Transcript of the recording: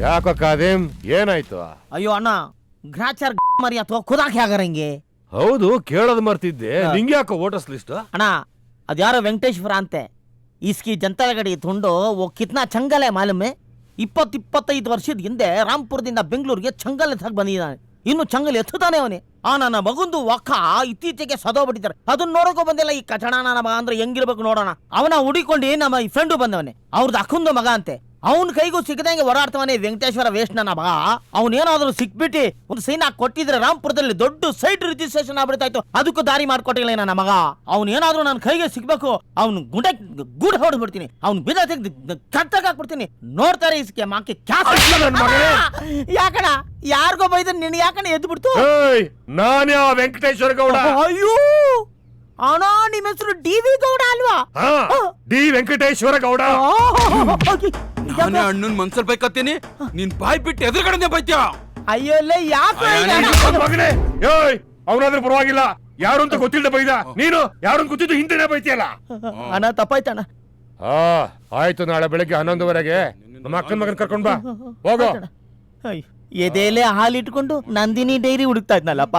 ಯಾಕೋ ಕಾದಿಮ್ ಏನಾಯ್ತು? ಅಯ್ಯೋ ಅಣ್ಣ ಗ್ರಾಚಾರ್ ಮರಿ ಅಥವಾ ಖುದಾಕ್ ಹೇಗಾರಂಗೆ. ಹೌದು ಕೇಳೋದು ಮರ್ತಿದ್ದೆ. ನಿಂಗೆ ಯಾಕೋ ವೋಟರ್ಸ್ ಲಿಸ್ಟ್? ಅಣ್ಣ ಅದ್ಯಾರೋ ವೆಂಕಟೇಶ್ವರ ಅಂತೆ. इसकी जनता गड़ी ತುಂಡು वो कितना चंगल है मालूम है? 20-25 ವರ್ಷದ ಹಿಂದೆ ರಾಂಪುರದಿಂದ ಬೆಂಗಳೂರಿಗೆ ಚಂಗಲ್ ಎತ್ತಾಗ ಬಂದಿದ್ದಾನೆ. ಇನ್ನು ಚಂಗಲ್ ಎತ್ತುತ್ತಾನೆ ಅವನೇ. ಆ ನನ್ನ ಮಗಂದು ಒಕ್ಕ ಇತ್ತೀಚೆಗೆ ಸದೋಗ್ಬಿಟ್ಟಿದ್ದಾರೆ. ಅದನ್ನ ನೋಡೋಕೋ ಬಂದಿಲ್ಲ ಈ ಕಚಡ ನನ್ನ ಮಗ ಅಂದ್ರೆ ಹೆಂಗಿರ್ಬೇಕು ನೋಡೋಣ. ಅವನ ಹುಡಿಕೊಂಡು ನಮ್ಮ ಈ ಫ್ರೆಂಡು ಬಂದವನೇ, ಅವ್ರದ್ದು ಅಕ್ಕಂದು ಮಗ ಅಂತೆ. ಅವನ ಕೈಗೂ ಸಿಗದಂಗೆ ಓಡಾಡ್ತವನೇ ವೆಂಕಟೇಶ್ವರ ವೇಸ್ಟ್ ನನ್ನ ಮಗ. ಅವನೇನಾದ್ರೂ ಸಿಕ್ಬಿಟ್ಟು ಒಂದು ಸೈನ್ ಹಾಕಿ ಕೊಟ್ಟಿದ್ರೆ ರಾಂಪುರದಲ್ಲಿ ದೊಡ್ಡ ಸೈಟ್ ರಿಜಿಸ್ಟ್ರೇಷನ್ ಆಗ್ಬಿಡ್ತಾ ಇತ್ತು. ಅದಕ್ಕೂ ದಾರಿ ಮಾಡ್ಕೊಟ್ಟಿಲ್ಲ ನನ್ನ ಮಗ. ಅವನೇನಾದ್ರೂ ನನ್ನ ಕೈಗೆ ಸಿಗ್ಬೇಕು, ಅವ್ನು ಗೂಡ ಹೊಡೆದ್ಬಿಡ್ತೀನಿ, ಅವ್ನು ಬಿದ ತೆಗೆದು ಕಟ್ಟಾಗ ಹಾಕ್ಬಿಡ್ತೀನಿ. ನೋಡ್ತಾರೆ ಇಸ್ಕೆ ಮಾಕಿ ಯಾಕಣ ಯಾರಿಗೋ ಬೈದ ನಿನ್ ಯಾಕಣ ಎದ್ದು ಬಿಡ್ತು? ನಾನೇ ವೆಂಕಟೇಶ್ವರ ಗೌಡ. ಅಯ್ಯೋ ಅಣ್ಣ ನಿಮ್ಮ ಹೆಸರು ಡಿ.ವಿ. ಗೌಡ ಅಲ್ವಾ? ಡಿ ವೆಂಕಟೇಶ್ವರ ಗೌಡ. ನಾನೇ ಅಣ್ಣನ್ ಮನ್ಸಲ್ ಬೈಕತ್ತೀನಿ, ನೀನ್ ಬಾಯ್ ಬಿಟ್ಟು ಎದುರುಗಡೆ ಬೈತ್ಯಾ? ಅಯ್ಯೋ ಯಾಕೆ ಮಗನೇ, ಅವನಾದ್ರೂ ಪರವಾಗಿಲ್ಲ, ಯಾರು ಅಂತ ಗೊತ್ತಿಲ್ಲದೆ ಬೈದ. ನೀನು ಯಾರು ಗೊತ್ತಿದ್ದು ಹಿಂದೆನೆ ಬೈತಿಯಲ್ಲ. ಅಣ್ಣ ತಪ್ಪಾಯ್ತಣ್ಣ. ಆಯ್ತು, ನಾಳೆ ಬೆಳಗ್ಗೆ 11:00 ನಮ್ಮ ಅಕ್ಕನ ಮಗನ್ ಕರ್ಕೊಂಡ್ ಬಾ. ಹೋಗೋ. ಎದೆಲೆ ಹಾಲಿಟ್ಕೊಂಡು ನಂದಿನಿ ಡೈರಿ ಹುಡುಕ್ತಾ ಇದ್ನಲ್ಲಪ್ಪ.